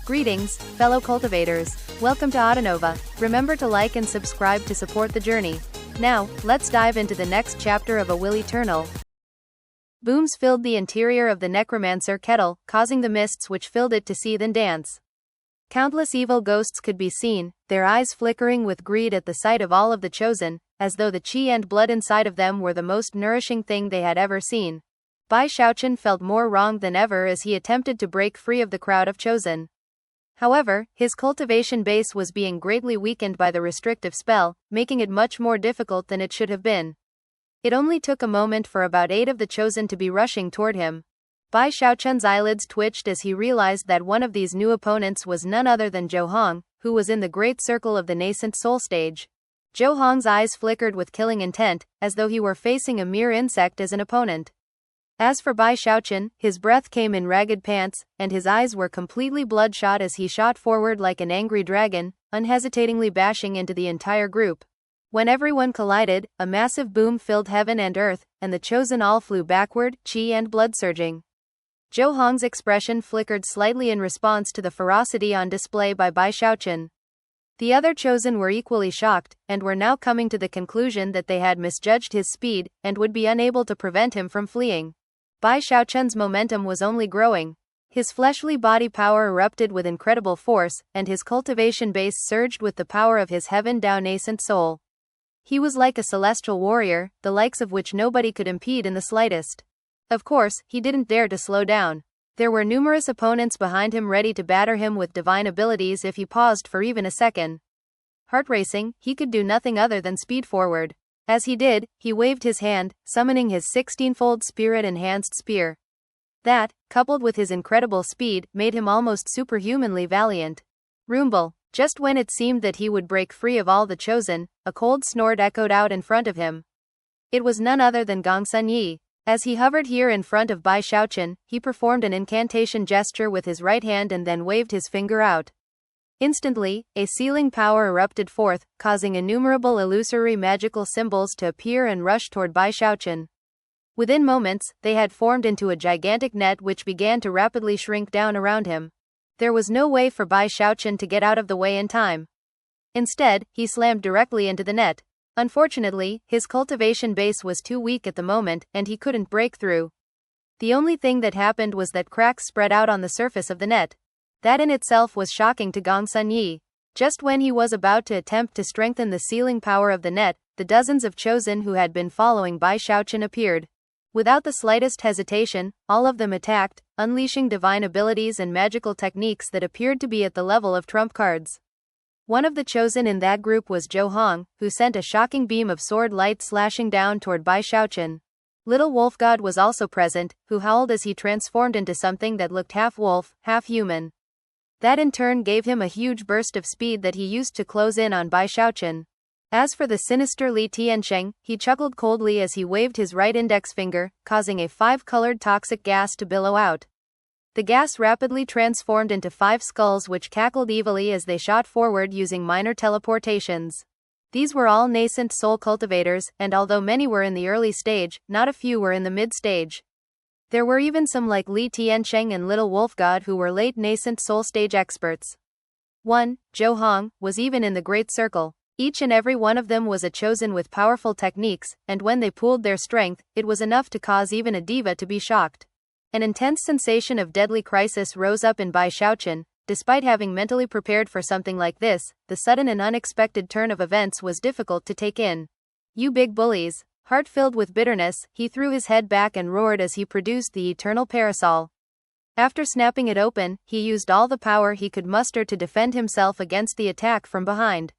Greetings, fellow cultivators. Welcome to Autonova. Remember to like and subscribe to support the journey. Now, let's dive into the next chapter of A Will Eternal. Booms filled the interior of the necromancer kettle, causing the mists which filled it to seethe and dance. Countless evil ghosts could be seen, their eyes flickering with greed at the sight of all of the chosen, as though the chi and blood inside of them were the most nourishing thing they had ever seen. Bai Xiaochun felt more wronged than ever as he attempted to break free of the crowd of chosen. However, his cultivation base was being greatly weakened by the restrictive spell, making it much more difficult than it should have been. It only took a moment for about 8 of the chosen to be rushing toward him. Bai Xiaochun's eyelids twitched as he realized that one of these new opponents was none other than Zhou Hong, who was in the great circle of the nascent soul stage. Zhou Hong's eyes flickered with killing intent, as though he were facing a mere insect as an opponent. As for Bai Xiaochun, his breath came in ragged pants, and his eyes were completely bloodshot as he shot forward like an angry dragon, unhesitatingly bashing into the entire group. When everyone collided, a massive boom filled heaven and earth, and the chosen all flew backward, chi and blood surging. Zhou Hong's expression flickered slightly in response to the ferocity on display by Bai Xiaochun. The other chosen were equally shocked, and were now coming to the conclusion that they had misjudged his speed, and would be unable to prevent him from fleeing. Bai Xiaochun's momentum was only growing. His fleshly body power erupted with incredible force, and his cultivation base surged with the power of his heaven-down nascent soul. He was like a celestial warrior, the likes of which nobody could impede in the slightest. Of course, he didn't dare to slow down. There were numerous opponents behind him ready to batter him with divine abilities if he paused for even a second. Heart racing, he could do nothing other than speed forward. As he did, he waved his hand, summoning his 16-fold spirit-enhanced spear. That, coupled with his incredible speed, made him almost superhumanly valiant. Rumble. Just when it seemed that he would break free of all the chosen, a cold snort echoed out in front of him. It was none other than Gong Sun Yi. As he hovered here in front of Bai Xiaochun, he performed an incantation gesture with his right hand and then waved his finger out. Instantly, a sealing power erupted forth, causing innumerable illusory magical symbols to appear and rush toward Bai Xiaochun. Within moments, they had formed into a gigantic net which began to rapidly shrink down around him. There was no way for Bai Xiaochun to get out of the way in time. Instead, he slammed directly into the net. Unfortunately, his cultivation base was too weak at the moment, and he couldn't break through. The only thing that happened was that cracks spread out on the surface of the net. That in itself was shocking to Gong Sun Yi. Just when he was about to attempt to strengthen the sealing power of the net, the dozens of chosen who had been following Bai Xiaochun appeared. Without the slightest hesitation, all of them attacked, unleashing divine abilities and magical techniques that appeared to be at the level of trump cards. One of the chosen in that group was Zhou Hong, who sent a shocking beam of sword light slashing down toward Bai Xiaochun. Little Wolf God was also present, who howled as he transformed into something that looked half wolf, half human. That in turn gave him a huge burst of speed that he used to close in on Bai Xiaochun. As for the sinister Li Tiansheng, he chuckled coldly as he waved his right index finger, causing a 5-colored toxic gas to billow out. The gas rapidly transformed into 5 skulls which cackled evilly as they shot forward using minor teleportations. These were all nascent soul cultivators, and although many were in the early stage, not a few were in the mid-stage. There were even some like Li Tiansheng and Little Wolf God who were late nascent soul stage experts. Zhou Hong, was even in the Great Circle. Each and every one of them was a chosen with powerful techniques, and when they pooled their strength, it was enough to cause even a diva to be shocked. An intense sensation of deadly crisis rose up in Bai Xiaochun. Despite having mentally prepared for something like this, the sudden and unexpected turn of events was difficult to take in. "You big bullies." Heart filled with bitterness, he threw his head back and roared as he produced the eternal parasol. After snapping it open, he used all the power he could muster to defend himself against the attack from behind.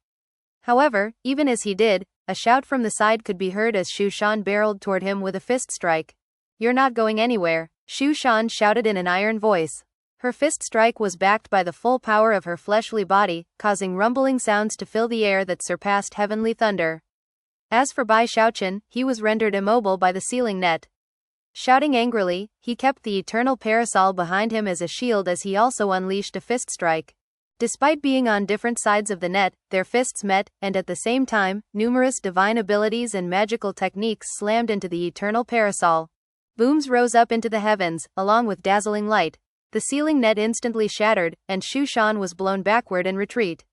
However, even as he did, a shout from the side could be heard as Xu Shan barreled toward him with a fist strike. "You're not going anywhere," Xu Shan shouted in an iron voice. Her fist strike was backed by the full power of her fleshly body, causing rumbling sounds to fill the air that surpassed heavenly thunder. As for Bai Xiaochun, he was rendered immobile by the sealing net. Shouting angrily, he kept the eternal parasol behind him as a shield as he also unleashed a fist strike. Despite being on different sides of the net, their fists met, and at the same time, numerous divine abilities and magical techniques slammed into the eternal parasol. Booms rose up into the heavens, along with dazzling light. The ceiling net instantly shattered, and Xiaochun was blown backward in retreat.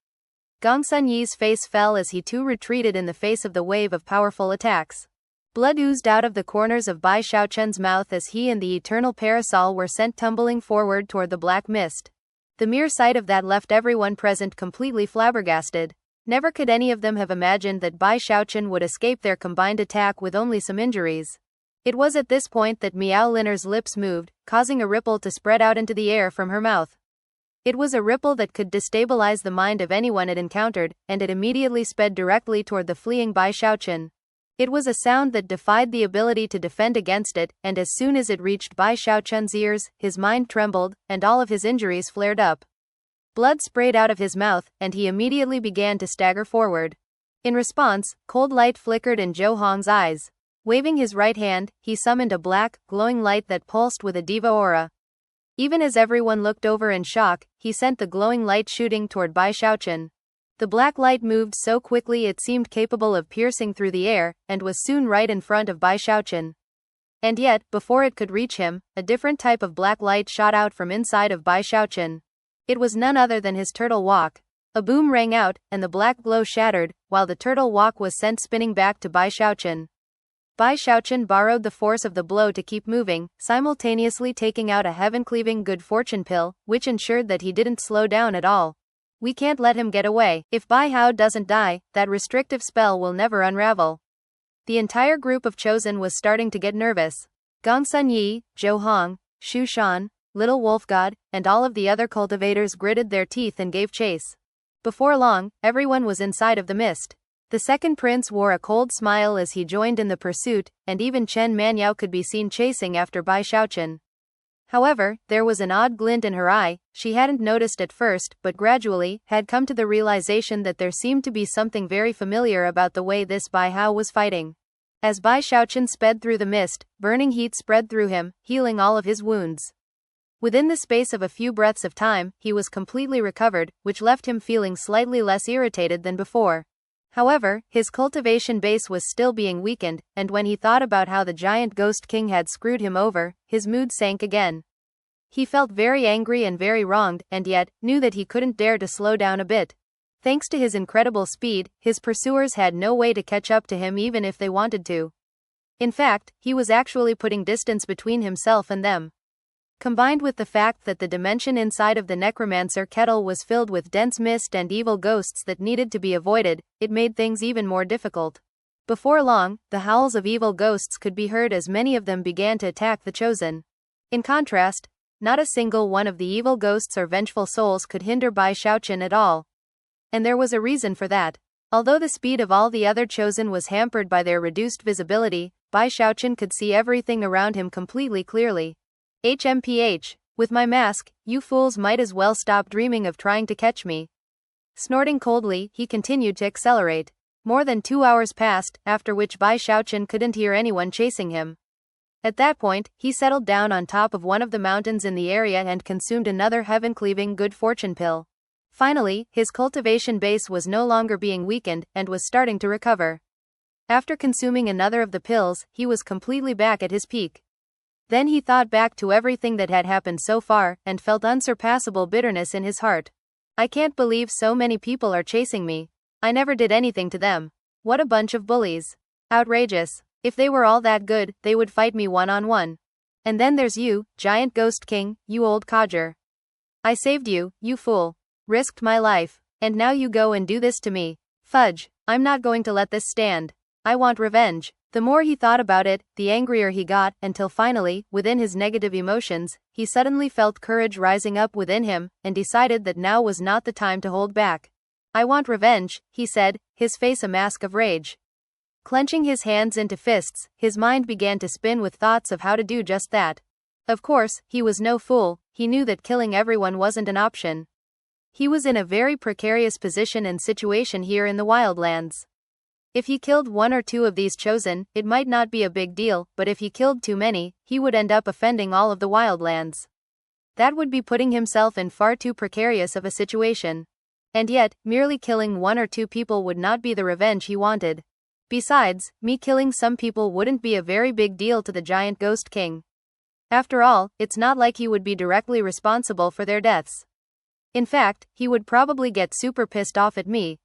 Gong Sun Yi's face fell as he too retreated in the face of the wave of powerful attacks. Blood oozed out of the corners of Bai Xiaochun's mouth as he and the eternal parasol were sent tumbling forward toward the black mist. The mere sight of that left everyone present completely flabbergasted. Never could any of them have imagined that Bai Xiaochun would escape their combined attack with only some injuries. It was at this point that Miao Linner's lips moved, causing a ripple to spread out into the air from her mouth. It was a ripple that could destabilize the mind of anyone it encountered, and it immediately sped directly toward the fleeing Bai Xiaochun. It was a sound that defied the ability to defend against it, and as soon as it reached Bai Xiaochun's ears, his mind trembled, and all of his injuries flared up. Blood sprayed out of his mouth, and he immediately began to stagger forward. In response, cold light flickered in Zhou Hong's eyes. Waving his right hand, he summoned a black, glowing light that pulsed with a diva aura. Even as everyone looked over in shock, he sent the glowing light shooting toward Bai Xiaochun. The black light moved so quickly it seemed capable of piercing through the air, and was soon right in front of Bai Xiaochun. And yet, before it could reach him, a different type of black light shot out from inside of Bai Xiaochun. It was none other than his turtle walk. A boom rang out, and the black glow shattered, while the turtle walk was sent spinning back to Bai Xiaochun. Bai Xiaochun borrowed the force of the blow to keep moving, simultaneously taking out a heaven-cleaving good fortune pill, which ensured that he didn't slow down at all. We can't let him get away. If Bai Hao doesn't die, that restrictive spell will never unravel. The entire group of chosen was starting to get nervous. Gong Sun Yi, Zhou Hong, Xiaochun, Little Wolf God, and all of the other cultivators gritted their teeth and gave chase. Before long, everyone was inside of the mist. The second prince wore a cold smile as he joined in the pursuit, and even Chen Manyao could be seen chasing after Bai Xiaochun. However, there was an odd glint in her eye. She hadn't noticed at first, but gradually had come to the realization that there seemed to be something very familiar about the way this Bai Hao was fighting. As Bai Xiaochun sped through the mist, burning heat spread through him, healing all of his wounds. Within the space of a few breaths of time, he was completely recovered, which left him feeling slightly less irritated than before. However, his cultivation base was still being weakened, and when he thought about how the giant ghost king had screwed him over, his mood sank again. He felt very angry and very wronged, and yet, knew that he couldn't dare to slow down a bit. Thanks to his incredible speed, his pursuers had no way to catch up to him even if they wanted to. In fact, he was actually putting distance between himself and them. Combined with the fact that the dimension inside of the necromancer kettle was filled with dense mist and evil ghosts that needed to be avoided, it made things even more difficult. Before long, the howls of evil ghosts could be heard as many of them began to attack the chosen. In contrast, not a single one of the evil ghosts or vengeful souls could hinder Bai Xiaochun at all. And there was a reason for that. Although the speed of all the other chosen was hampered by their reduced visibility, Bai Xiaochun could see everything around him completely clearly. HMPH, with my mask, you fools might as well stop dreaming of trying to catch me. Snorting coldly, he continued to accelerate. More than 2 hours passed, after which Bai Xiaochun couldn't hear anyone chasing him. At that point, he settled down on top of one of the mountains in the area and consumed another heaven-cleaving good fortune pill. Finally, his cultivation base was no longer being weakened, and was starting to recover. After consuming another of the pills, he was completely back at his peak. Then he thought back to everything that had happened so far, and felt unsurpassable bitterness in his heart. I can't believe so many people are chasing me. I never did anything to them. What a bunch of bullies. Outrageous. If they were all that good, they would fight me one-on-one. And then there's you, Giant Ghost King, you old codger. I saved you, you fool. Risked my life. And now you go and do this to me. Fudge, I'm not going to let this stand. I want revenge. The more he thought about it, the angrier he got, until finally, within his negative emotions, he suddenly felt courage rising up within him, and decided that now was not the time to hold back. I want revenge, he said, his face a mask of rage. Clenching his hands into fists, his mind began to spin with thoughts of how to do just that. Of course, he was no fool, he knew that killing everyone wasn't an option. He was in a very precarious position and situation here in the wildlands. If he killed one or two of these chosen, it might not be a big deal, but if he killed too many, he would end up offending all of the wildlands. That would be putting himself in far too precarious of a situation. And yet, merely killing one or two people would not be the revenge he wanted. Besides, me killing some people wouldn't be a very big deal to the Giant Ghost King. After all, it's not like he would be directly responsible for their deaths. In fact, he would probably get super pissed off at me.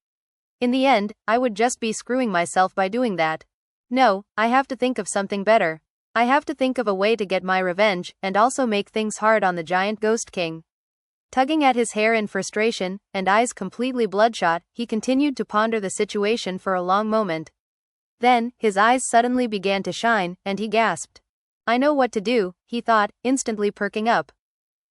In the end, I would just be screwing myself by doing that. No, I have to think of something better. I have to think of a way to get my revenge, and also make things hard on the giant ghost king. Tugging at his hair in frustration, and eyes completely bloodshot, he continued to ponder the situation for a long moment. Then, his eyes suddenly began to shine, and he gasped. I know what to do, he thought, instantly perking up.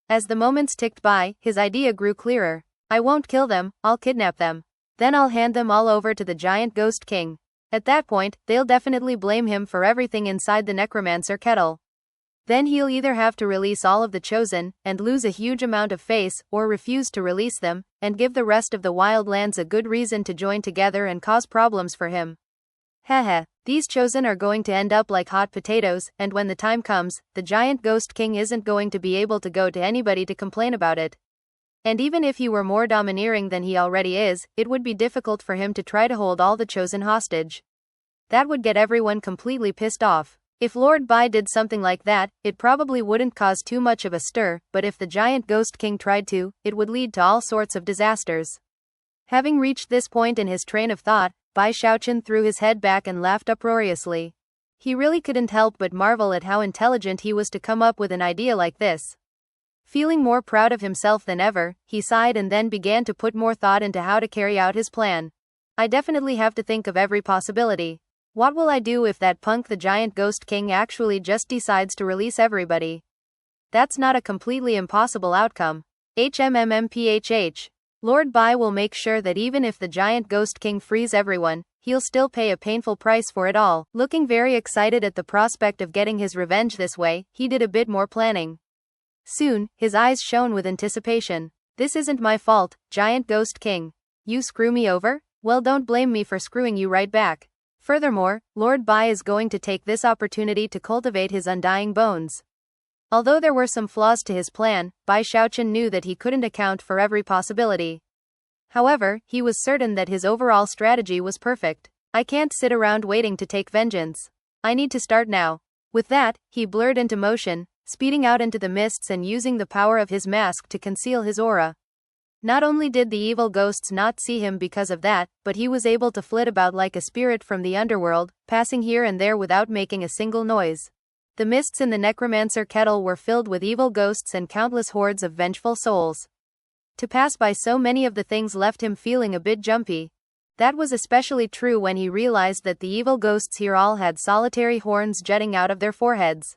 As the moments ticked by, his idea grew clearer. I won't kill them, I'll kidnap them. Then I'll hand them all over to the giant ghost king. At that point, they'll definitely blame him for everything inside the necromancer kettle. Then he'll either have to release all of the chosen, and lose a huge amount of face, or refuse to release them, and give the rest of the wildlands a good reason to join together and cause problems for him. Heh, these chosen are going to end up like hot potatoes, and when the time comes, the giant ghost king isn't going to be able to go to anybody to complain about it. And even if he were more domineering than he already is, it would be difficult for him to try to hold all the chosen hostage. That would get everyone completely pissed off. If Lord Bai did something like that, it probably wouldn't cause too much of a stir, but if the giant ghost king tried to, it would lead to all sorts of disasters. Having reached this point in his train of thought, Bai Xiaochun threw his head back and laughed uproariously. He really couldn't help but marvel at how intelligent he was to come up with an idea like this. Feeling more proud of himself than ever, he sighed and then began to put more thought into how to carry out his plan. I definitely have to think of every possibility. What will I do if that punk the giant ghost king actually just decides to release everybody? That's not a completely impossible outcome. HMMMPHH. Lord Bai will make sure that even if the giant ghost king frees everyone, he'll still pay a painful price for it all. Looking very excited at the prospect of getting his revenge this way, he did a bit more planning. Soon, his eyes shone with anticipation. This isn't my fault, giant ghost king. You screw me over? Well, don't blame me for screwing you right back. Furthermore, Lord Bai is going to take this opportunity to cultivate his undying bones. Although there were some flaws to his plan, Bai Xiaochun knew that he couldn't account for every possibility. However, he was certain that his overall strategy was perfect. I can't sit around waiting to take vengeance. I need to start now. With that, he blurred into motion, speeding out into the mists and using the power of his mask to conceal his aura. Not only did the evil ghosts not see him because of that, but he was able to flit about like a spirit from the underworld, passing here and there without making a single noise. The mists in the necromancer kettle were filled with evil ghosts and countless hordes of vengeful souls. To pass by so many of the things left him feeling a bit jumpy. That was especially true when he realized that the evil ghosts here all had solitary horns jutting out of their foreheads.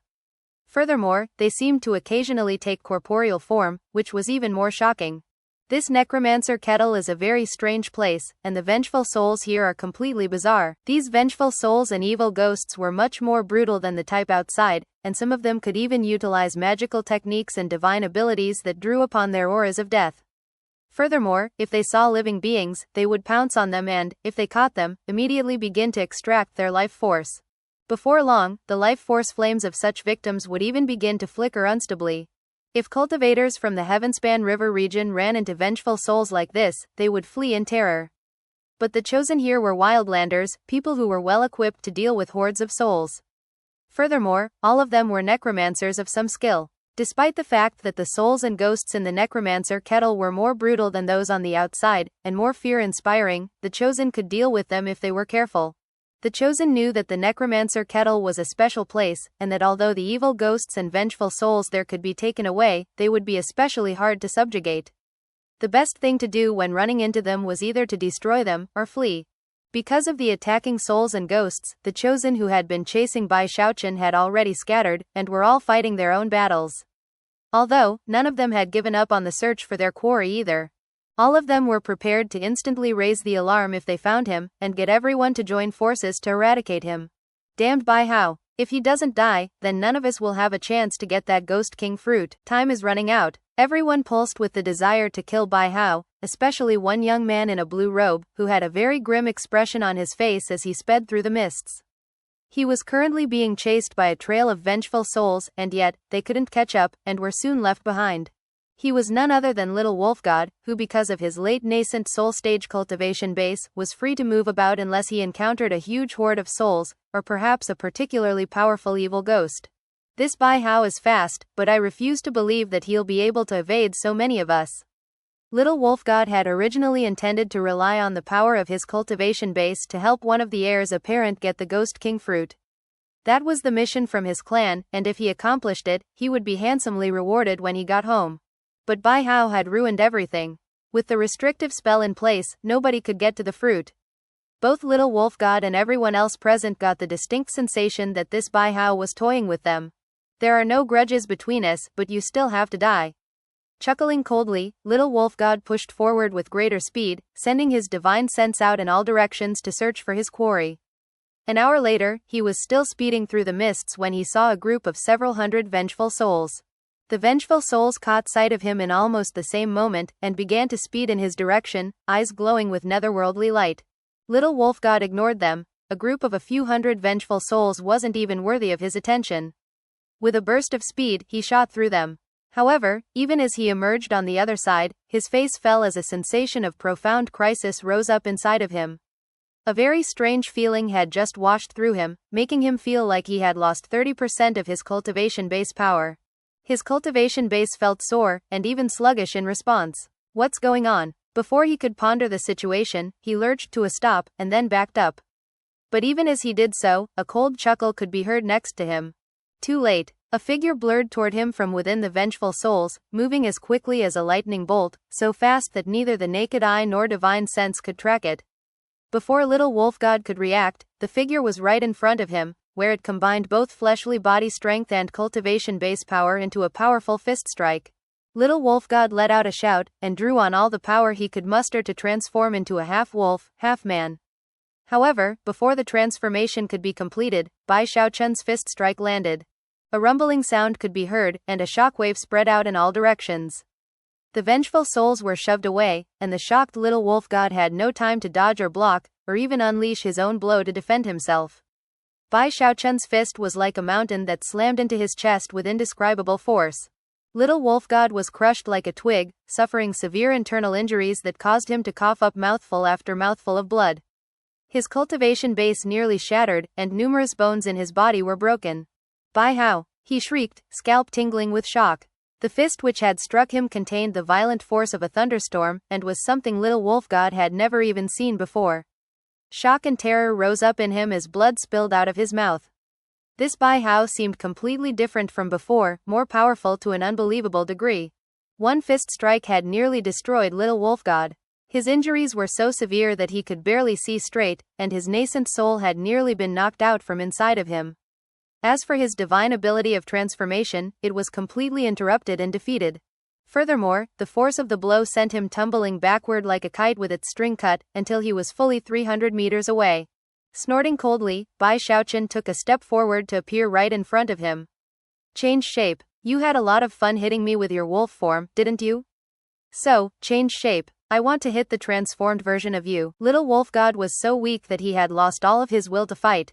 Furthermore, they seemed to occasionally take corporeal form, which was even more shocking. This necromancer kettle is a very strange place, and the vengeful souls here are completely bizarre. These vengeful souls and evil ghosts were much more brutal than the type outside, and some of them could even utilize magical techniques and divine abilities that drew upon their auras of death. Furthermore, if they saw living beings, they would pounce on them and, if they caught them, immediately begin to extract their life force. Before long, the life force flames of such victims would even begin to flicker unstably. If cultivators from the Heavenspan River region ran into vengeful souls like this, they would flee in terror. But the chosen here were wildlanders, people who were well equipped to deal with hordes of souls. Furthermore, all of them were necromancers of some skill. Despite the fact that the souls and ghosts in the necromancer kettle were more brutal than those on the outside, and more fear-inspiring, the chosen could deal with them if they were careful. The chosen knew that the necromancer kettle was a special place, and that although the evil ghosts and vengeful souls there could be taken away, they would be especially hard to subjugate. The best thing to do when running into them was either to destroy them, or flee. Because of the attacking souls and ghosts, the chosen who had been chasing Bai Xiaochun had already scattered, and were all fighting their own battles. Although, none of them had given up on the search for their quarry either. All of them were prepared to instantly raise the alarm if they found him, and get everyone to join forces to eradicate him. Damned Bai Hao. If he doesn't die, then none of us will have a chance to get that Ghost King fruit. Time is running out. Everyone pulsed with the desire to kill Bai Hao, especially one young man in a blue robe, who had a very grim expression on his face as he sped through the mists. He was currently being chased by a trail of vengeful souls, and yet, they couldn't catch up, and were soon left behind. He was none other than Little Wolf God, who because of his late nascent soul stage cultivation base, was free to move about unless he encountered a huge horde of souls, or perhaps a particularly powerful evil ghost. This Bai Hao is fast, but I refuse to believe that he'll be able to evade so many of us. Little Wolf God had originally intended to rely on the power of his cultivation base to help one of the heirs apparent get the Ghost King fruit. That was the mission from his clan, and if he accomplished it, he would be handsomely rewarded when he got home. But Bai Hao had ruined everything. With the restrictive spell in place, nobody could get to the fruit. Both Little Wolf God and everyone else present got the distinct sensation that this Bai Hao was toying with them. There are no grudges between us, but you still have to die. Chuckling coldly, Little Wolf God pushed forward with greater speed, sending his divine sense out in all directions to search for his quarry. An hour later, he was still speeding through the mists when he saw a group of several hundred vengeful souls. The vengeful souls caught sight of him in almost the same moment, and began to speed in his direction, eyes glowing with netherworldly light. Little Wolf God ignored them. A group of a few hundred vengeful souls wasn't even worthy of his attention. With a burst of speed, he shot through them. However, even as he emerged on the other side, his face fell as a sensation of profound crisis rose up inside of him. A very strange feeling had just washed through him, making him feel like he had lost 30% of his cultivation base power. His cultivation base felt sore, and even sluggish in response. What's going on? Before he could ponder the situation, he lurched to a stop, and then backed up. But even as he did so, a cold chuckle could be heard next to him. Too late. A figure blurred toward him from within the vengeful souls, moving as quickly as a lightning bolt, so fast that neither the naked eye nor divine sense could track it. Before Little Wolf God could react, the figure was right in front of him, where it combined both fleshly body strength and cultivation base power into a powerful fist strike. Little Wolf God let out a shout, and drew on all the power he could muster to transform into a half-wolf, half-man. However, before the transformation could be completed, Bai Xiaochun's fist strike landed. A rumbling sound could be heard, and a shockwave spread out in all directions. The vengeful souls were shoved away, and the shocked Little Wolf God had no time to dodge or block, or even unleash his own blow to defend himself. Bai Xiaochun's fist was like a mountain that slammed into his chest with indescribable force. Little Wolf God was crushed like a twig, suffering severe internal injuries that caused him to cough up mouthful after mouthful of blood. His cultivation base nearly shattered, and numerous bones in his body were broken. Bai Hao, he shrieked, scalp tingling with shock. The fist which had struck him contained the violent force of a thunderstorm, and was something Little Wolf God had never even seen before. Shock and terror rose up in him as blood spilled out of his mouth. This Bai Hao seemed completely different from before, more powerful to an unbelievable degree. One fist strike had nearly destroyed Little Wolf God. His injuries were so severe that he could barely see straight, and his nascent soul had nearly been knocked out from inside of him. As for his divine ability of transformation, it was completely interrupted and defeated. Furthermore, the force of the blow sent him tumbling backward like a kite with its string cut, until he was fully 300 meters away. Snorting coldly, Bai Xiaochun took a step forward to appear right in front of him. Change shape. You had a lot of fun hitting me with your wolf form, didn't you? So, change shape. I want to hit the transformed version of you. Little Wolf God was so weak that he had lost all of his will to fight.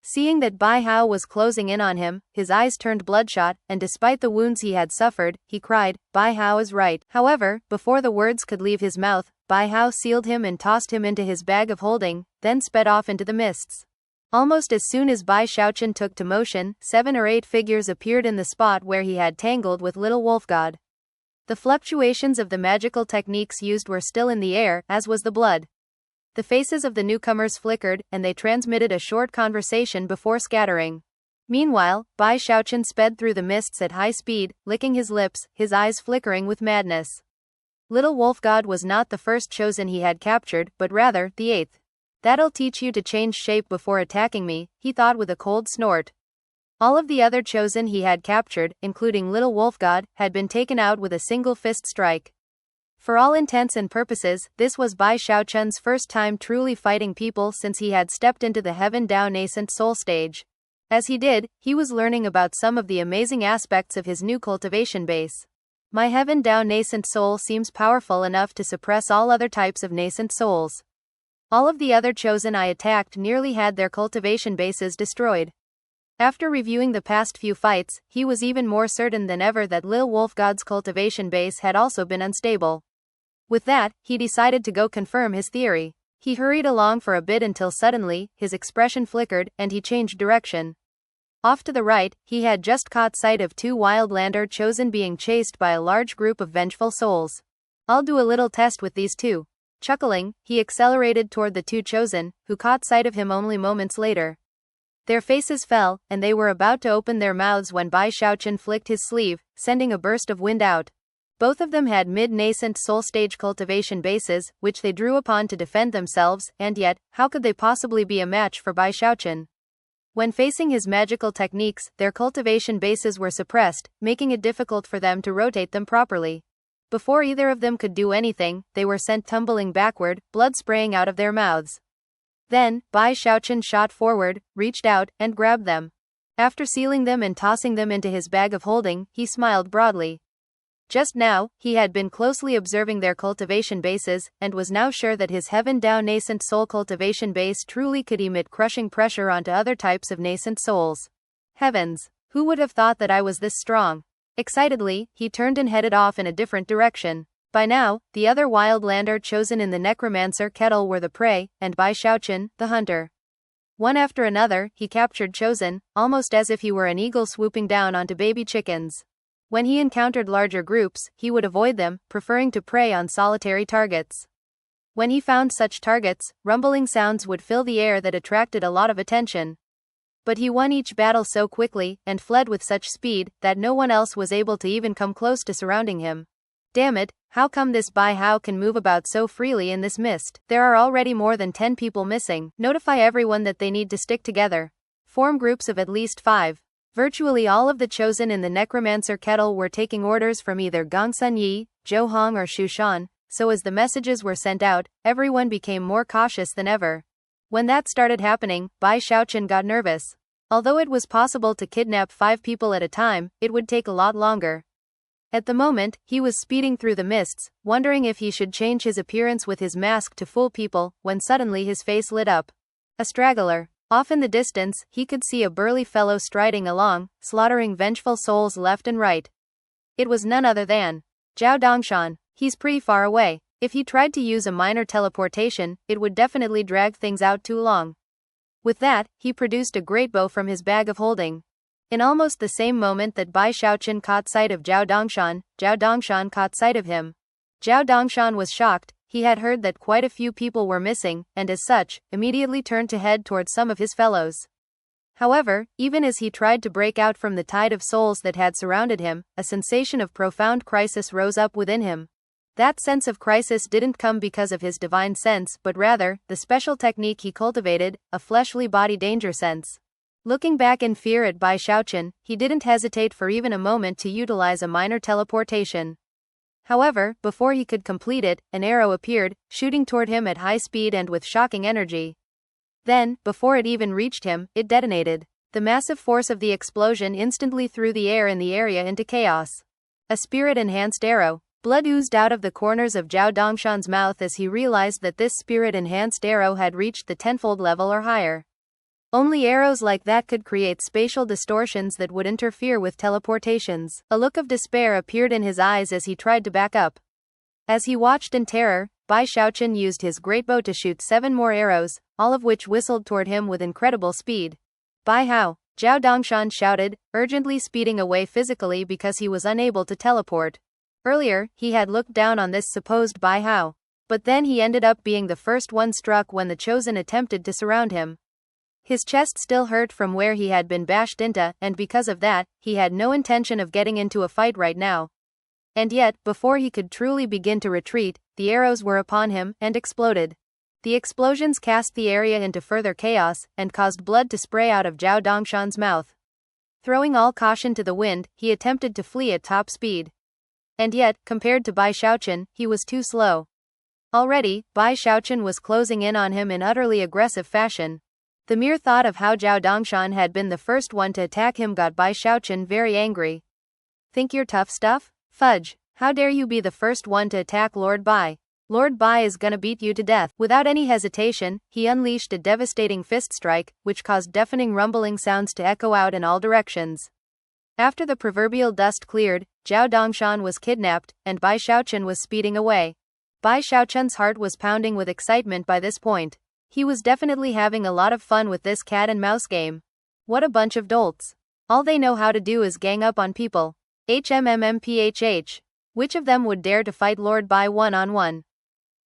Seeing that Bai Hao was closing in on him, his eyes turned bloodshot, and despite the wounds he had suffered, he cried, "Bai Hao is right." However, before the words could leave his mouth, Bai Hao sealed him and tossed him into his bag of holding, then sped off into the mists. Almost as soon as Bai Xiaochun took to motion, 7 or 8 figures appeared in the spot where he had tangled with Little Wolf God. The fluctuations of the magical techniques used were still in the air, as was the blood. The faces of the newcomers flickered, and they transmitted a short conversation before scattering. Meanwhile, Bai Xiaochun sped through the mists at high speed, licking his lips, his eyes flickering with madness. Little Wolf God was not the first chosen he had captured, but rather, the 8th. That'll teach you to change shape before attacking me, he thought with a cold snort. All of the other chosen he had captured, including Little Wolf God, had been taken out with a single fist strike. For all intents and purposes, this was Bai Xiaochun's first time truly fighting people since he had stepped into the Heaven Dao nascent soul stage. As he did, he was learning about some of the amazing aspects of his new cultivation base. My Heaven Dao nascent soul seems powerful enough to suppress all other types of nascent souls. All of the other chosen I attacked nearly had their cultivation bases destroyed. After reviewing the past few fights, he was even more certain than ever that Lil Wolf God's cultivation base had also been unstable. With that, he decided to go confirm his theory. He hurried along for a bit until suddenly, his expression flickered, and he changed direction. Off to the right, he had just caught sight of two wildlander chosen being chased by a large group of vengeful souls. I'll do a little test with these two. Chuckling, he accelerated toward the two chosen, who caught sight of him only moments later. Their faces fell, and they were about to open their mouths when Bai Xiaochun flicked his sleeve, sending a burst of wind out. Both of them had mid-nascent soul stage cultivation bases, which they drew upon to defend themselves, and yet, how could they possibly be a match for Bai Xiaochun? When facing his magical techniques, their cultivation bases were suppressed, making it difficult for them to rotate them properly. Before either of them could do anything, they were sent tumbling backward, blood spraying out of their mouths. Then, Bai Xiaochun shot forward, reached out, and grabbed them. After sealing them and tossing them into his bag of holding, he smiled broadly. Just now, he had been closely observing their cultivation bases, and was now sure that his heaven-down nascent soul cultivation base truly could emit crushing pressure onto other types of nascent souls. Heavens! Who would have thought that I was this strong? Excitedly, he turned and headed off in a different direction. By now, the other wildlander chosen in the necromancer kettle were the prey, and Bai Xiaochun, the hunter. One after another, he captured chosen, almost as if he were an eagle swooping down onto baby chickens. When he encountered larger groups, he would avoid them, preferring to prey on solitary targets. When he found such targets, rumbling sounds would fill the air that attracted a lot of attention. But he won each battle so quickly, and fled with such speed, that no one else was able to even come close to surrounding him. Damn it, how come this Bai Hao can move about so freely in this mist? There are already more than 10 people missing. Notify everyone that they need to stick together. Form groups of at least 5. Virtually all of the chosen in the necromancer kettle were taking orders from either Gongsun Yi, Zhou Hong or Xu Shan, so as the messages were sent out, everyone became more cautious than ever. When that started happening, Bai Xiaochun got nervous. Although it was possible to kidnap 5 people at a time, it would take a lot longer. At the moment, he was speeding through the mists, wondering if he should change his appearance with his mask to fool people, when suddenly his face lit up. A straggler. Off in the distance, he could see a burly fellow striding along, slaughtering vengeful souls left and right. It was none other than Zhao Dongshan. He's pretty far away. If he tried to use a minor teleportation, it would definitely drag things out too long. With that, he produced a great bow from his bag of holding. In almost the same moment that Bai Xiaochun caught sight of Zhao Dongshan caught sight of him. Zhao Dongshan was shocked. He had heard that quite a few people were missing, and as such, immediately turned to head towards some of his fellows. However, even as he tried to break out from the tide of souls that had surrounded him, a sensation of profound crisis rose up within him. That sense of crisis didn't come because of his divine sense, but rather, the special technique he cultivated, a fleshly body danger sense. Looking back in fear at Bai Xiaochun, he didn't hesitate for even a moment to utilize a minor teleportation. However, before he could complete it, an arrow appeared, shooting toward him at high speed and with shocking energy. Then, before it even reached him, it detonated. The massive force of the explosion instantly threw the air in the area into chaos. A spirit-enhanced arrow. Blood oozed out of the corners of Zhao Dongshan's mouth as he realized that this spirit-enhanced arrow had reached the tenfold level or higher. Only arrows like that could create spatial distortions that would interfere with teleportations. A look of despair appeared in his eyes as he tried to back up. As he watched in terror, Bai Xiaochun used his great bow to shoot 7 more arrows, all of which whistled toward him with incredible speed. Bai Hao! Zhao Dongshan shouted, urgently speeding away physically because he was unable to teleport. Earlier, he had looked down on this supposed Bai Hao. But then he ended up being the first one struck when the chosen attempted to surround him. His chest still hurt from where he had been bashed into, and because of that, he had no intention of getting into a fight right now. And yet, before he could truly begin to retreat, the arrows were upon him, and exploded. The explosions cast the area into further chaos, and caused blood to spray out of Zhao Dongshan's mouth. Throwing all caution to the wind, he attempted to flee at top speed. And yet, compared to Bai Xiaochun, he was too slow. Already, Bai Xiaochun was closing in on him in utterly aggressive fashion. The mere thought of how Zhao Dongshan had been the first one to attack him got Bai Xiaochun very angry. Think you're tough stuff? Fudge! How dare you be the first one to attack Lord Bai? Lord Bai is gonna beat you to death. Without any hesitation, he unleashed a devastating fist strike, which caused deafening rumbling sounds to echo out in all directions. After the proverbial dust cleared, Zhao Dongshan was kidnapped, and Bai Xiaochun was speeding away. Bai Xiaochun's heart was pounding with excitement by this point. He was definitely having a lot of fun with this cat and mouse game. What a bunch of dolts. All they know how to do is gang up on people. HMMMPHH. Which of them would dare to fight Lord Bai one-on-one?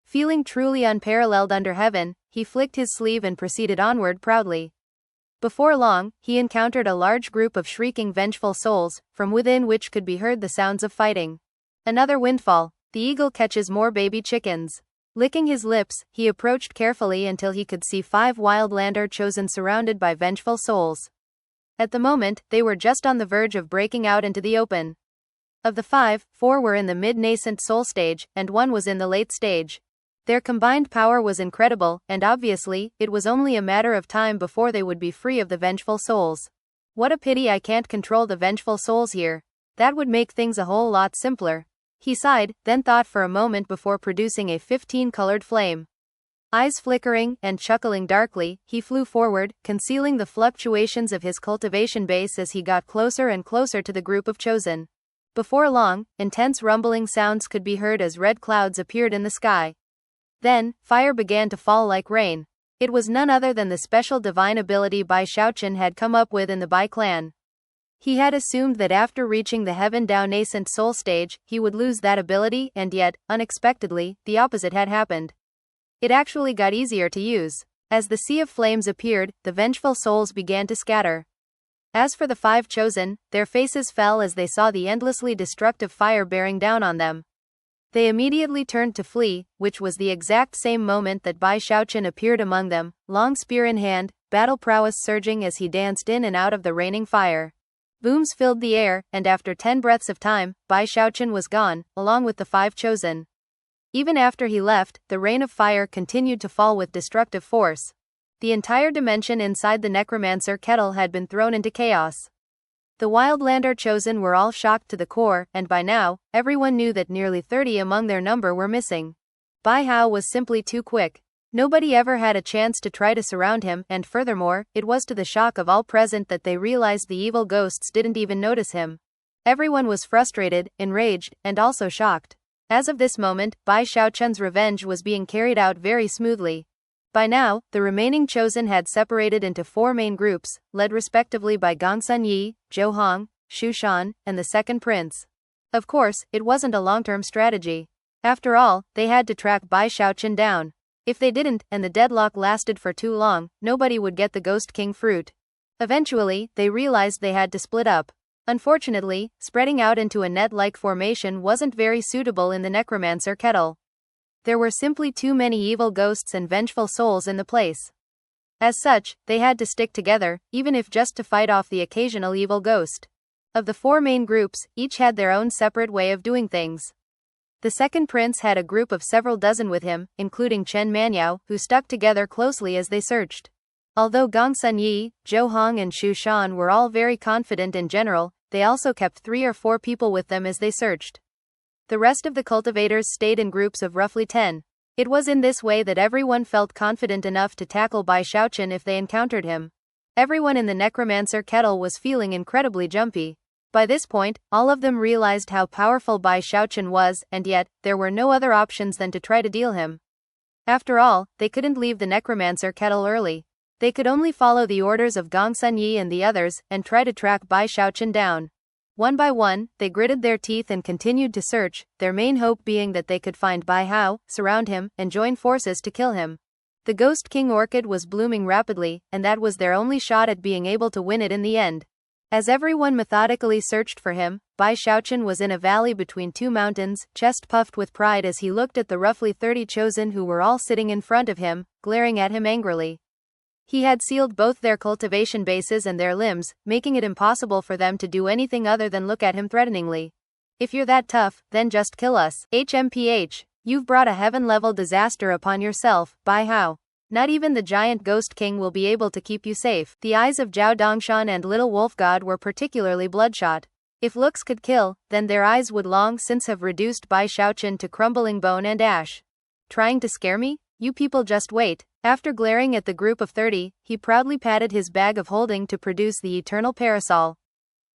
Feeling truly unparalleled under heaven, he flicked his sleeve and proceeded onward proudly. Before long, he encountered a large group of shrieking vengeful souls, from within which could be heard the sounds of fighting. Another windfall. The eagle catches more baby chickens. Licking his lips, he approached carefully until he could see 5 wildlander chosen surrounded by vengeful souls. At the moment, they were just on the verge of breaking out into the open. Of the 5, 4 were in the mid-nascent soul stage, and 1 was in the late stage. Their combined power was incredible, and obviously, it was only a matter of time before they would be free of the vengeful souls. What a pity I can't control the vengeful souls here. That would make things a whole lot simpler. He sighed, then thought for a moment before producing a 15-colored flame. Eyes flickering, and chuckling darkly, he flew forward, concealing the fluctuations of his cultivation base as he got closer and closer to the group of chosen. Before long, intense rumbling sounds could be heard as red clouds appeared in the sky. Then, fire began to fall like rain. It was none other than the special divine ability Bai Xiaochun had come up with in the Bai clan. He had assumed that after reaching the heaven-down nascent soul stage, he would lose that ability, and yet, unexpectedly, the opposite had happened. It actually got easier to use. As the sea of flames appeared, the vengeful souls began to scatter. As for the 5 chosen, their faces fell as they saw the endlessly destructive fire bearing down on them. They immediately turned to flee, which was the exact same moment that Bai Xiaochun appeared among them, long spear in hand, battle prowess surging as he danced in and out of the raining fire. Booms filled the air, and after 10 breaths of time, Bai Xiaochun was gone, along with the 5 chosen. Even after he left, the rain of fire continued to fall with destructive force. The entire dimension inside the necromancer kettle had been thrown into chaos. The wildlander chosen were all shocked to the core, and by now, everyone knew that nearly 30 among their number were missing. Bai Hao was simply too quick. Nobody ever had a chance to try to surround him, and furthermore, it was to the shock of all present that they realized the evil ghosts didn't even notice him. Everyone was frustrated, enraged, and also shocked. As of this moment, Bai Xiaochun's revenge was being carried out very smoothly. By now, the remaining chosen had separated into 4 main groups, led respectively by Gongsun Yi, Zhou Hong, Shu Shan, and the second prince. Of course, it wasn't a long-term strategy. After all, they had to track Bai Xiaochun down. If they didn't, and the deadlock lasted for too long, nobody would get the Ghost King fruit. Eventually, they realized they had to split up. Unfortunately, spreading out into a net-like formation wasn't very suitable in the necromancer kettle. There were simply too many evil ghosts and vengeful souls in the place. As such, they had to stick together, even if just to fight off the occasional evil ghost. Of the 4 main groups, each had their own separate way of doing things. The second prince had a group of several dozen with him, including Chen Manyao, who stuck together closely as they searched. Although Gongsun Yi, Zhou Hong and Shu Shan were all very confident in general, they also kept 3 or 4 people with them as they searched. The rest of the cultivators stayed in groups of roughly 10. It was in this way that everyone felt confident enough to tackle Bai Xiaochun if they encountered him. Everyone in the necromancer kettle was feeling incredibly jumpy. By this point, all of them realized how powerful Bai Xiaochun was, and yet, there were no other options than to try to deal him. After all, they couldn't leave the necromancer kettle early. They could only follow the orders of Gongsun Yi and the others, and try to track Bai Xiaochun down. One by one, they gritted their teeth and continued to search, their main hope being that they could find Bai Hao, surround him, and join forces to kill him. The Ghost King orchid was blooming rapidly, and that was their only shot at being able to win it in the end. As everyone methodically searched for him, Bai Xiaochun was in a valley between 2 mountains, chest puffed with pride as he looked at the roughly 30 chosen who were all sitting in front of him, glaring at him angrily. He had sealed both their cultivation bases and their limbs, making it impossible for them to do anything other than look at him threateningly. If you're that tough, then just kill us. HMPH. You've brought a heaven-level disaster upon yourself, Bai Hao. Not even the giant Ghost King will be able to keep you safe. The eyes of Zhao Dongshan and Little Wolf God were particularly bloodshot. If looks could kill, then their eyes would long since have reduced Bai Xiaochun to crumbling bone and ash. Trying to scare me? You people just wait. After glaring at the group of 30, he proudly patted his bag of holding to produce the eternal parasol.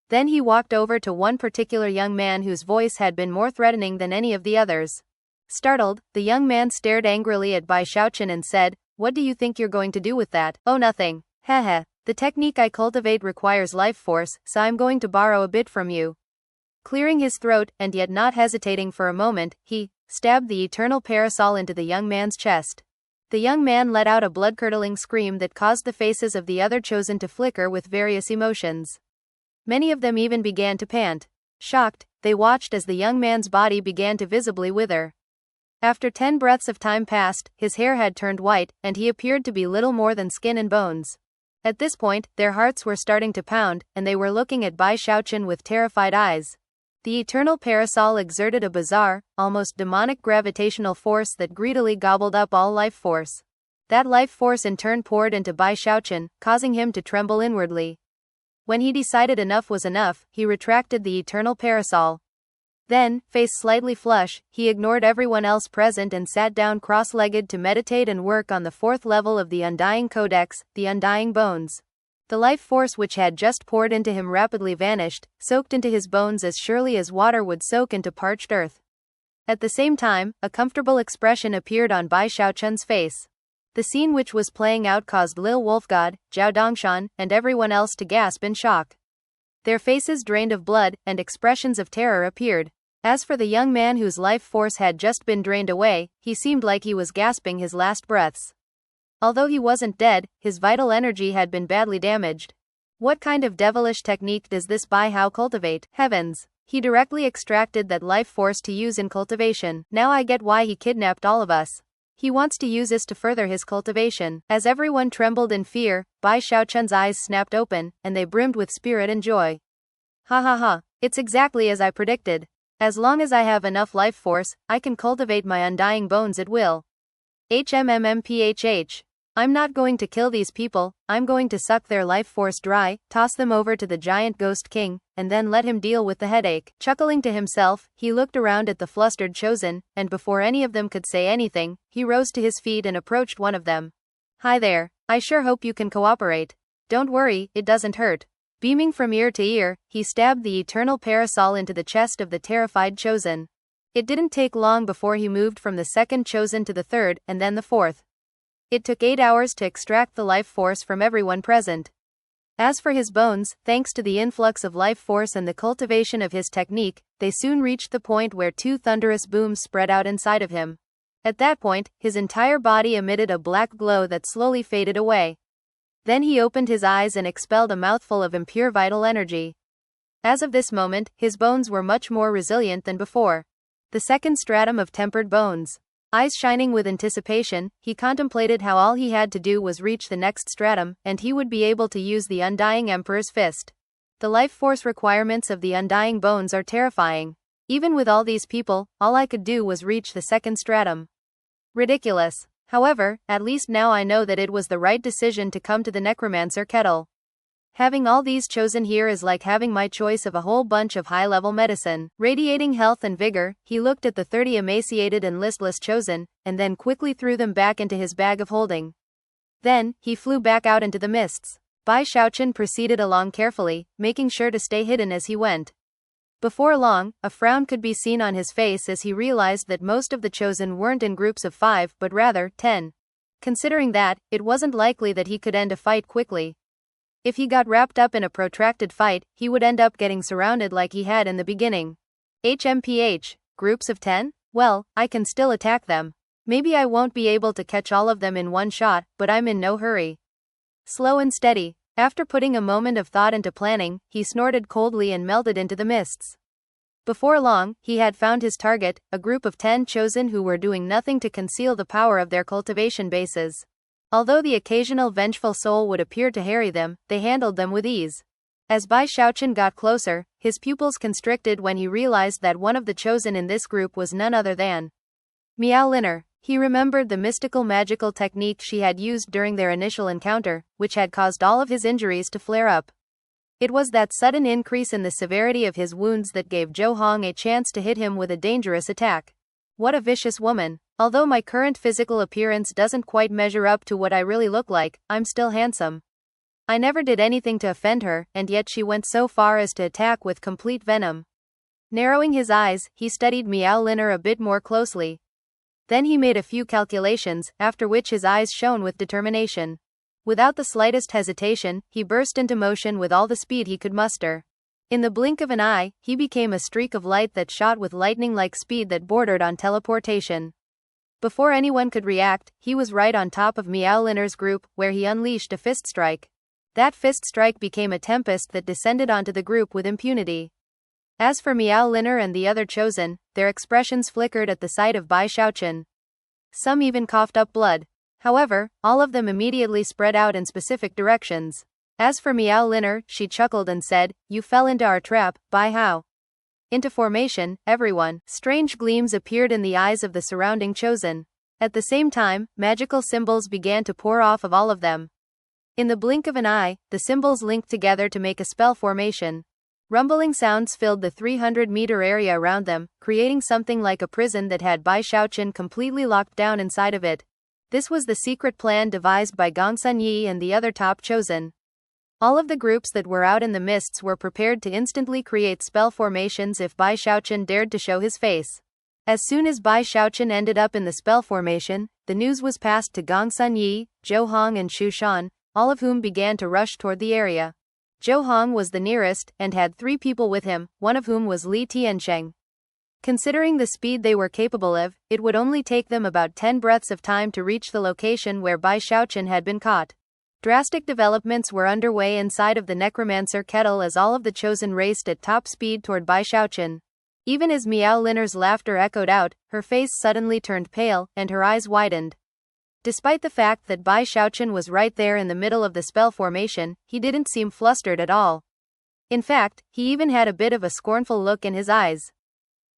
Then he walked over to one particular young man whose voice had been more threatening than any of the others. Startled, the young man stared angrily at Bai Xiaochun and said, "What do you think you're going to do with that?" "Oh, nothing. Heh heh." The technique I cultivate requires life force, so I'm going to borrow a bit from you. Clearing his throat, and yet not hesitating for a moment, he stabbed the eternal parasol into the young man's chest. The young man let out a blood-curdling scream that caused the faces of the other chosen to flicker with various emotions. Many of them even began to pant. Shocked, they watched as the young man's body began to visibly wither. After 10 breaths of time passed, his hair had turned white, and he appeared to be little more than skin and bones. At this point, their hearts were starting to pound, and they were looking at Bai Xiaochun with terrified eyes. The eternal parasol exerted a bizarre, almost demonic gravitational force that greedily gobbled up all life force. That life force in turn poured into Bai Xiaochun, causing him to tremble inwardly. When he decided enough was enough, he retracted the eternal parasol. Then, face slightly flush, he ignored everyone else present and sat down cross-legged to meditate and work on the 4th level of the Undying Codex, the Undying Bones. The life force which had just poured into him rapidly vanished, soaked into his bones as surely as water would soak into parched earth. At the same time, a comfortable expression appeared on Bai Xiaochun's face. The scene which was playing out caused Lil Wolfgod, Zhao Dongshan, and everyone else to gasp in shock. Their faces drained of blood, and expressions of terror appeared. As for the young man whose life force had just been drained away, he seemed like he was gasping his last breaths. Although he wasn't dead, his vital energy had been badly damaged. What kind of devilish technique does this Bai Hao cultivate? Heavens! He directly extracted that life force to use in cultivation. Now I get why he kidnapped all of us. He wants to use this to further his cultivation. As everyone trembled in fear, Bai Xiaochun's eyes snapped open, and they brimmed with spirit and joy. Ha ha ha, it's exactly as I predicted. As long as I have enough life force, I can cultivate my undying bones at will. HMMMPHH. I'm not going to kill these people, I'm going to suck their life force dry, toss them over to the giant ghost king, and then let him deal with the headache. Chuckling to himself, he looked around at the flustered chosen, and before any of them could say anything, he rose to his feet and approached one of them. Hi there, I sure hope you can cooperate. Don't worry, it doesn't hurt. Beaming from ear to ear, he stabbed the eternal parasol into the chest of the terrified chosen. It didn't take long before he moved from the second chosen to the third, and then the fourth. It took 8 hours to extract the life force from everyone present. As for his bones, thanks to the influx of life force and the cultivation of his technique, they soon reached the point where 2 thunderous booms spread out inside of him. At that point, his entire body emitted a black glow that slowly faded away. Then he opened his eyes and expelled a mouthful of impure vital energy. As of this moment, his bones were much more resilient than before. The second stratum of tempered bones. Eyes shining with anticipation, he contemplated how all he had to do was reach the next stratum, and he would be able to use the Undying Emperor's Fist. The life force requirements of the Undying Bones are terrifying. Even with all these people, all I could do was reach the second stratum. Ridiculous. However, at least now I know that it was the right decision to come to the necromancer kettle. Having all these chosen here is like having my choice of a whole bunch of high-level medicine. Radiating health and vigor, he looked at the 30 emaciated and listless chosen, and then quickly threw them back into his bag of holding. Then, he flew back out into the mists. Bai Xiaochun proceeded along carefully, making sure to stay hidden as he went. Before long, a frown could be seen on his face as he realized that most of the chosen weren't in groups of 5 but rather 10. Considering that, it wasn't likely that he could end a fight quickly. If he got wrapped up in a protracted fight, he would end up getting surrounded like he had in the beginning. HMPH, groups of 10? Well, I can still attack them. Maybe I won't be able to catch all of them in one shot, but I'm in no hurry. Slow and steady. After putting a moment of thought into planning, he snorted coldly and melted into the mists. Before long, he had found his target, a group of 10 chosen who were doing nothing to conceal the power of their cultivation bases. Although the occasional vengeful soul would appear to harry them, they handled them with ease. As Bai Xiaochun got closer, his pupils constricted when he realized that one of the chosen in this group was none other than Miao Liner. He remembered the mystical magical technique she had used during their initial encounter, which had caused all of his injuries to flare up. It was that sudden increase in the severity of his wounds that gave Zhou Hong a chance to hit him with a dangerous attack. What a vicious woman. Although my current physical appearance doesn't quite measure up to what I really look like, I'm still handsome. I never did anything to offend her, and yet she went so far as to attack with complete venom. Narrowing his eyes, he studied Miao Liner a bit more closely. Then he made a few calculations, after which his eyes shone with determination. Without the slightest hesitation, he burst into motion with all the speed he could muster. In the blink of an eye, he became a streak of light that shot with lightning-like speed that bordered on teleportation. Before anyone could react, he was right on top of Miaoliner's group, where he unleashed a fist strike. That fist strike became a tempest that descended onto the group with impunity. As for Miaoliner and the other chosen, their expressions flickered at the sight of Bai Xiaochun. Some even coughed up blood. However, all of them immediately spread out in specific directions. As for Miaoliner, she chuckled and said, "You fell into our trap, Bai Hao." Into formation, everyone. Strange gleams appeared in the eyes of the surrounding chosen. At the same time, magical symbols began to pour off of all of them. In the blink of an eye, the symbols linked together to make a spell formation. Rumbling sounds filled the 300-meter area around them, creating something like a prison that had Bai Xiaochun completely locked down inside of it. This was the secret plan devised by Gongsun Yi and the other top chosen. All of the groups that were out in the mists were prepared to instantly create spell formations if Bai Xiaochun dared to show his face. As soon as Bai Xiaochun ended up in the spell formation, the news was passed to Gongsun Yi, Zhou Hong and Xu Shan, all of whom began to rush toward the area. Zhou Hong was the nearest, and had 3 people with him, one of whom was Li Tiansheng. Considering the speed they were capable of, it would only take them about 10 breaths of time to reach the location where Bai Xiaochun had been caught. Drastic developments were underway inside of the necromancer kettle as all of the chosen raced at top speed toward Bai Xiaochun. Even as Miaoliner's laughter echoed out, her face suddenly turned pale, and her eyes widened. Despite the fact that Bai Xiaochun was right there in the middle of the spell formation, he didn't seem flustered at all. In fact, he even had a bit of a scornful look in his eyes.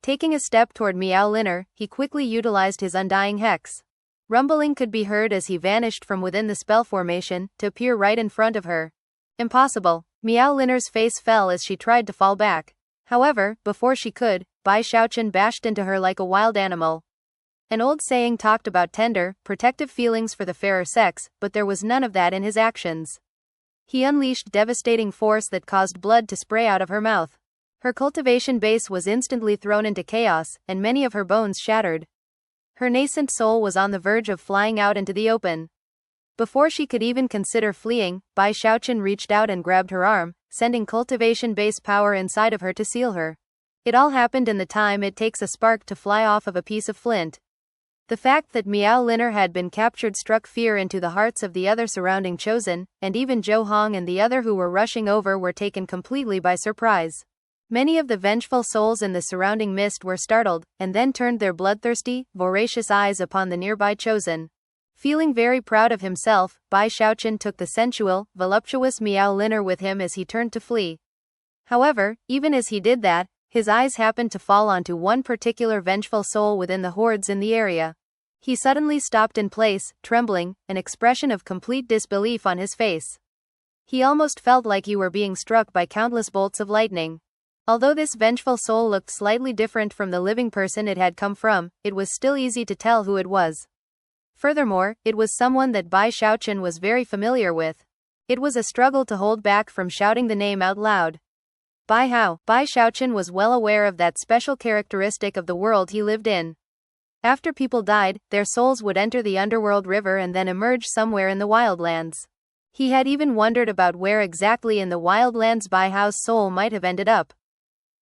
Taking a step toward Miaoliner, he quickly utilized his undying hex. Rumbling could be heard as he vanished from within the spell formation, to appear right in front of her. Impossible. Miaoliner's face fell as she tried to fall back. However, before she could, Bai Xiaochun bashed into her like a wild animal. An old saying talked about tender, protective feelings for the fairer sex, but there was none of that in his actions. He unleashed devastating force that caused blood to spray out of her mouth. Her cultivation base was instantly thrown into chaos, and many of her bones shattered. Her nascent soul was on the verge of flying out into the open. Before she could even consider fleeing, Bai Xiaochun reached out and grabbed her arm, sending cultivation base power inside of her to seal her. It all happened in the time it takes a spark to fly off of a piece of flint. The fact that Miaoliner had been captured struck fear into the hearts of the other surrounding chosen, and even Zhou Hong and the other who were rushing over were taken completely by surprise. Many of the vengeful souls in the surrounding mist were startled, and then turned their bloodthirsty, voracious eyes upon the nearby chosen. Feeling very proud of himself, Bai Xiaochun took the sensual, voluptuous Miaoliner with him as he turned to flee. However, even as he did that, his eyes happened to fall onto one particular vengeful soul within the hordes in the area. He suddenly stopped in place, trembling, an expression of complete disbelief on his face. He almost felt like he were being struck by countless bolts of lightning. Although this vengeful soul looked slightly different from the living person it had come from, it was still easy to tell who it was. Furthermore, it was someone that Bai Xiaochun was very familiar with. It was a struggle to hold back from shouting the name out loud. Bai Hao. Bai Xiaochun was well aware of that special characteristic of the world he lived in. After people died, their souls would enter the underworld river and then emerge somewhere in the wildlands. He had even wondered about where exactly in the wildlands Bai Hao's soul might have ended up.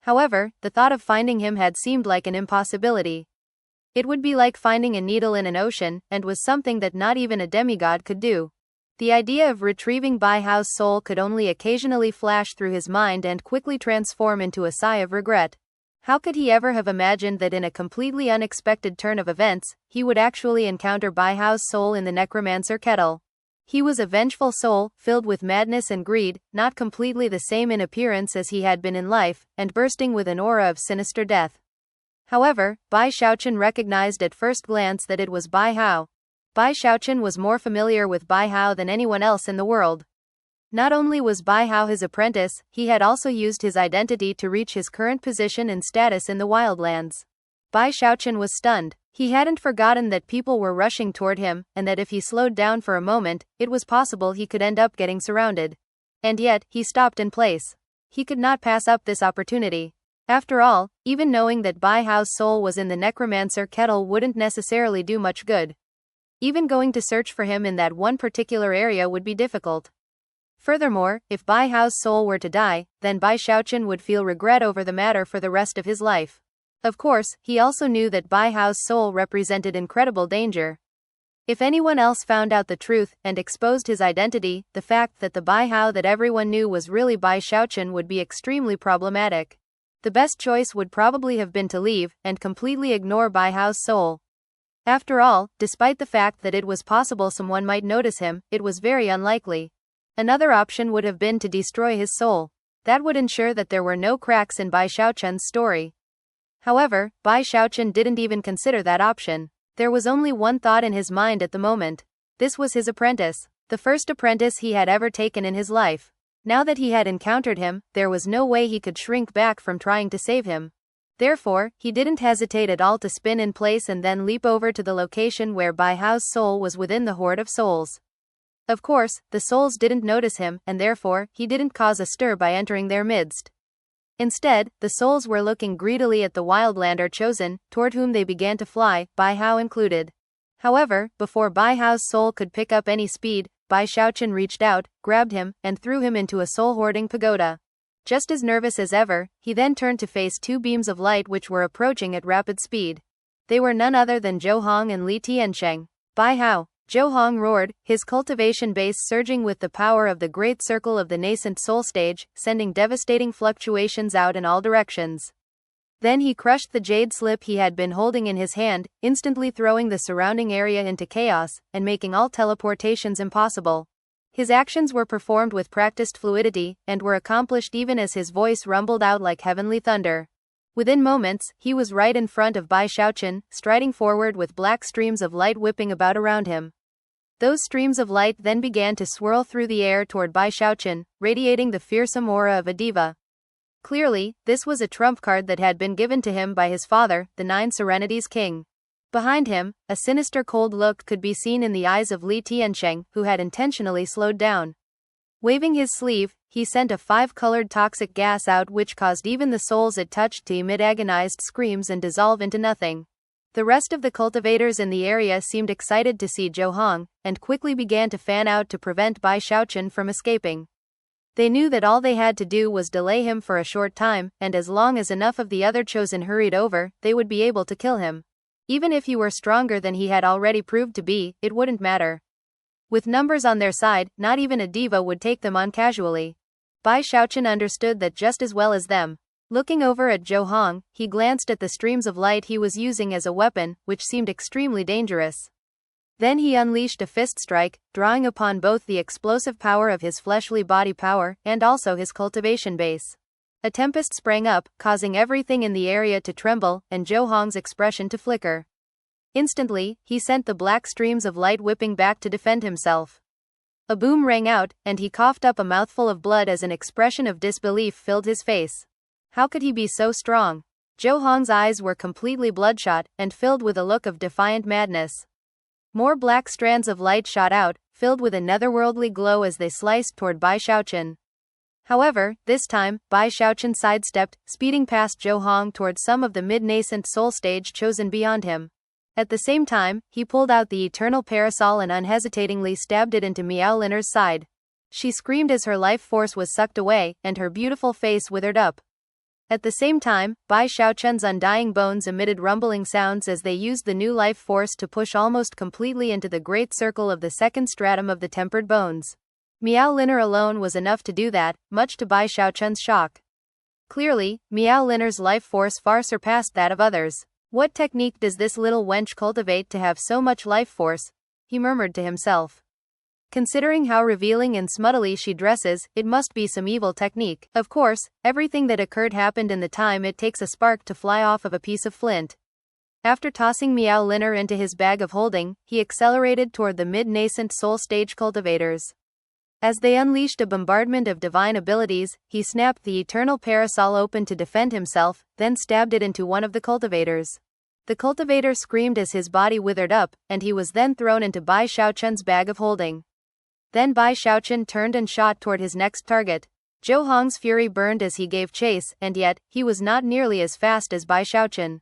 However, the thought of finding him had seemed like an impossibility. It would be like finding a needle in an ocean, and was something that not even a demigod could do. The idea of retrieving Bai Hao's soul could only occasionally flash through his mind and quickly transform into a sigh of regret. How could he ever have imagined that in a completely unexpected turn of events, he would actually encounter Bai Hao's soul in the necromancer kettle? He was a vengeful soul, filled with madness and greed, not completely the same in appearance as he had been in life, and bursting with an aura of sinister death. However, Bai Xiaochun recognized at first glance that it was Bai Hao. Bai Xiaochun was more familiar with Bai Hao than anyone else in the world. Not only was Bai Hao his apprentice, he had also used his identity to reach his current position and status in the wildlands. Bai Xiaochun was stunned. He hadn't forgotten that people were rushing toward him, and that if he slowed down for a moment, it was possible he could end up getting surrounded. And yet, he stopped in place. He could not pass up this opportunity. After all, even knowing that Bai Hao's soul was in the necromancer kettle wouldn't necessarily do much good. Even going to search for him in that one particular area would be difficult. Furthermore, if Bai Hao's soul were to die, then Bai Xiaochun would feel regret over the matter for the rest of his life. Of course, he also knew that Bai Hao's soul represented incredible danger. If anyone else found out the truth and exposed his identity, the fact that the Bai Hao that everyone knew was really Bai Xiaochun would be extremely problematic. The best choice would probably have been to leave and completely ignore Bai Hao's soul. After all, despite the fact that it was possible someone might notice him, it was very unlikely. Another option would have been to destroy his soul. That would ensure that there were no cracks in Bai Xiaochun's story. However, Bai Xiaochun didn't even consider that option. There was only one thought in his mind at the moment. This was his apprentice. The first apprentice he had ever taken in his life. Now that he had encountered him, there was no way he could shrink back from trying to save him. Therefore, he didn't hesitate at all to spin in place and then leap over to the location where Bai Hao's soul was within the horde of souls. Of course, the souls didn't notice him, and therefore, he didn't cause a stir by entering their midst. Instead, the souls were looking greedily at the wildlander chosen, toward whom they began to fly, Bai Hao included. However, before Bai Hao's soul could pick up any speed, Bai Xiaochun reached out, grabbed him, and threw him into a soul-hoarding pagoda. Just as nervous as ever, he then turned to face two beams of light which were approaching at rapid speed. They were none other than Zhou Hong and Li Tiansheng. Bai Hao. Zhou Hong roared, his cultivation base surging with the power of the great circle of the nascent soul stage, sending devastating fluctuations out in all directions. Then he crushed the jade slip he had been holding in his hand, instantly throwing the surrounding area into chaos, and making all teleportations impossible. His actions were performed with practiced fluidity, and were accomplished even as his voice rumbled out like heavenly thunder. Within moments, he was right in front of Bai Xiaochun, striding forward with black streams of light whipping about around him. Those streams of light then began to swirl through the air toward Bai Xiaochun, radiating the fearsome aura of a diva. Clearly, this was a trump card that had been given to him by his father, the Nine Serenities King. Behind him, a sinister cold look could be seen in the eyes of Li Tiansheng, who had intentionally slowed down. Waving his sleeve, he sent a 5-colored toxic gas out which caused even the souls it touched to emit agonized screams and dissolve into nothing. The rest of the cultivators in the area seemed excited to see Zhou Hong, and quickly began to fan out to prevent Bai Xiaochun from escaping. They knew that all they had to do was delay him for a short time, and as long as enough of the other chosen hurried over, they would be able to kill him. Even if he were stronger than he had already proved to be, it wouldn't matter. With numbers on their side, not even a diva would take them on casually. Bai Xiaochun understood that just as well as them. Looking over at Zhou Hong, he glanced at the streams of light he was using as a weapon, which seemed extremely dangerous. Then he unleashed a fist strike, drawing upon both the explosive power of his fleshly body power, and also his cultivation base. A tempest sprang up, causing everything in the area to tremble, and Zhou Hong's expression to flicker. Instantly, he sent the black streams of light whipping back to defend himself. A boom rang out, and he coughed up a mouthful of blood as an expression of disbelief filled his face. How could he be so strong? Zhou Hong's eyes were completely bloodshot, and filled with a look of defiant madness. More black strands of light shot out, filled with a netherworldly glow as they sliced toward Bai Xiaochun. However, this time, Bai Xiaochun sidestepped, speeding past Zhou Hong toward some of the mid-nascent soul stage chosen beyond him. At the same time, he pulled out the eternal parasol and unhesitatingly stabbed it into Miao Linner's side. She screamed as her life force was sucked away, and her beautiful face withered up. At the same time, Bai Xiaochun's undying bones emitted rumbling sounds as they used the new life force to push almost completely into the great circle of the second stratum of the tempered bones. Miao Linner alone was enough to do that, much to Bai Xiaochun's shock. Clearly, Miao Linner's life force far surpassed that of others. What technique does this little wench cultivate to have so much life force? He murmured to himself. Considering how revealing and smuttily she dresses, it must be some evil technique. Of course, everything that occurred happened in the time it takes a spark to fly off of a piece of flint. After tossing Miao Linner into his bag of holding, he accelerated toward the mid-nascent soul stage cultivators. As they unleashed a bombardment of divine abilities, he snapped the eternal parasol open to defend himself, then stabbed it into one of the cultivators. The cultivator screamed as his body withered up, and he was then thrown into Bai Xiaochun's bag of holding. Then Bai Xiaochun turned and shot toward his next target. Zhou Hong's fury burned as he gave chase, and yet, he was not nearly as fast as Bai Xiaochun.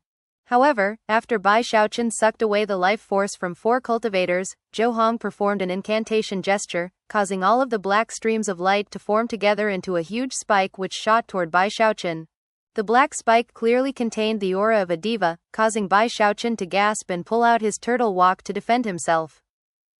However, after Bai Xiaochun sucked away the life force from 4 cultivators, Zhou Hong performed an incantation gesture, causing all of the black streams of light to form together into a huge spike which shot toward Bai Xiaochun. The black spike clearly contained the aura of a diva, causing Bai Xiaochun to gasp and pull out his turtle walk to defend himself.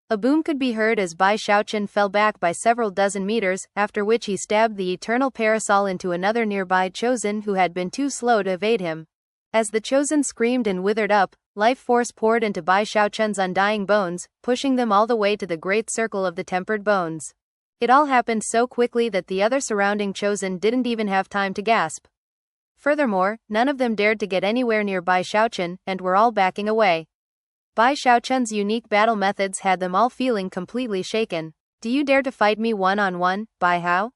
A boom could be heard as Bai Xiaochun fell back by several dozen meters, after which he stabbed the eternal parasol into another nearby chosen who had been too slow to evade him. As the chosen screamed and withered up, life force poured into Bai Xiaochun's undying bones, pushing them all the way to the great circle of the tempered bones. It all happened so quickly that the other surrounding chosen didn't even have time to gasp. Furthermore, none of them dared to get anywhere near Bai Xiaochun, and were all backing away. Bai Xiaochun's unique battle methods had them all feeling completely shaken. "Do you dare to fight me one-on-one, Bai Hao?"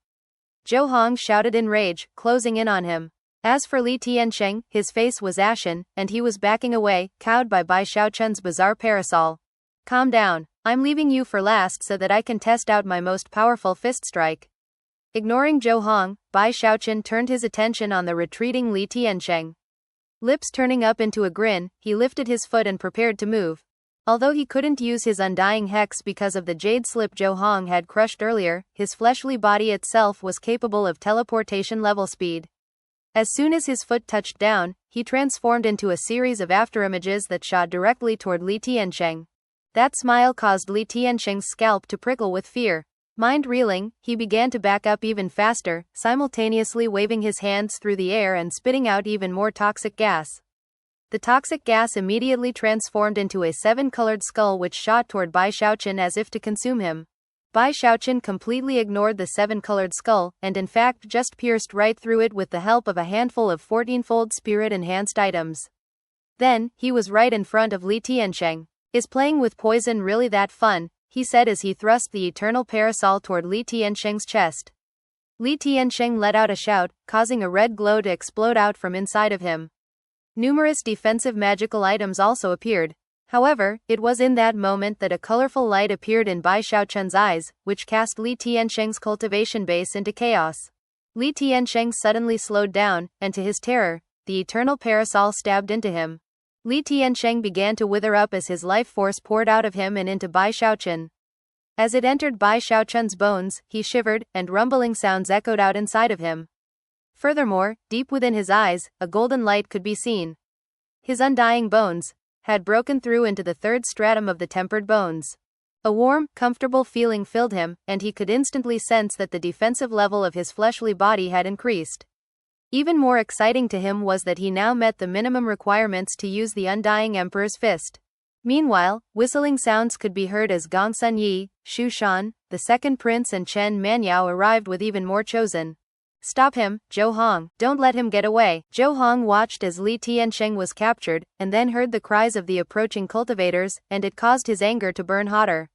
Zhou Hong shouted in rage, closing in on him. As for Li Tiansheng, his face was ashen, and he was backing away, cowed by Bai Xiaochun's bizarre parasol. "Calm down. I'm leaving you for last so that I can test out my most powerful fist strike." Ignoring Zhou Hong, Bai Xiaochun turned his attention on the retreating Li Tiansheng. Lips turning up into a grin, he lifted his foot and prepared to move. Although he couldn't use his undying hex because of the jade slip Zhou Hong had crushed earlier, his fleshly body itself was capable of teleportation level speed. As soon as his foot touched down, he transformed into a series of afterimages that shot directly toward Li Tiansheng. That smile caused Li Tiansheng's scalp to prickle with fear. Mind reeling, he began to back up even faster, simultaneously waving his hands through the air and spitting out even more toxic gas. The toxic gas immediately transformed into a 7-colored skull which shot toward Bai Xiaochun as if to consume him. Bai Xiaochun completely ignored the 7-colored skull, and in fact just pierced right through it with the help of a handful of 14-fold spirit-enhanced items. Then, he was right in front of Li Tiansheng. "Is playing with poison really that fun?" he said as he thrust the eternal parasol toward Li Tiansheng's chest. Li Tiansheng let out a shout, causing a red glow to explode out from inside of him. Numerous defensive magical items also appeared. However, it was in that moment that a colorful light appeared in Bai Xiaochun's eyes, which cast Li Tiansheng's cultivation base into chaos. Li Tiansheng suddenly slowed down, and to his terror, the eternal parasol stabbed into him. Li Tiansheng began to wither up as his life force poured out of him and into Bai Xiaochun. As it entered Bai Xiaochun's bones, he shivered, and rumbling sounds echoed out inside of him. Furthermore, deep within his eyes, a golden light could be seen. His undying bones had broken through into the 3rd stratum of the tempered bones. A warm, comfortable feeling filled him, and he could instantly sense that the defensive level of his fleshly body had increased. Even more exciting to him was that he now met the minimum requirements to use the Undying Emperor's Fist. Meanwhile, whistling sounds could be heard as Gong Sun Yi, Shu Shan, the second prince and Chen Manyao arrived with even more chosen. "Stop him, Zhou Hong, don't let him get away." Zhou Hong watched as Li Tiansheng was captured, and then heard the cries of the approaching cultivators, and it caused his anger to burn hotter.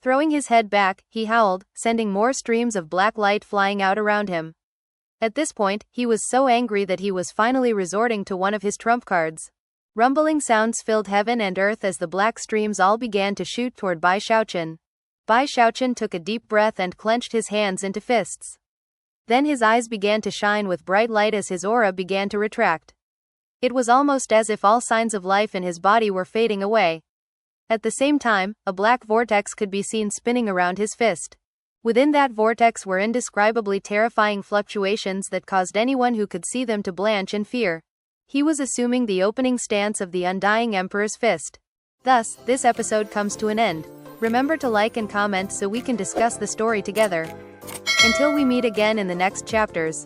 Throwing his head back, he howled, sending more streams of black light flying out around him. At this point, he was so angry that he was finally resorting to one of his trump cards. Rumbling sounds filled heaven and earth as the black streams all began to shoot toward Bai Xiaochun. Bai Xiaochun took a deep breath and clenched his hands into fists. Then his eyes began to shine with bright light as his aura began to retract. It was almost as if all signs of life in his body were fading away. At the same time, a black vortex could be seen spinning around his fist. Within that vortex were indescribably terrifying fluctuations that caused anyone who could see them to blanch in fear. He was assuming the opening stance of the Undying Emperor's Fist. Thus, this episode comes to an end. Remember to like and comment so we can discuss the story together. Until we meet again in the next chapters.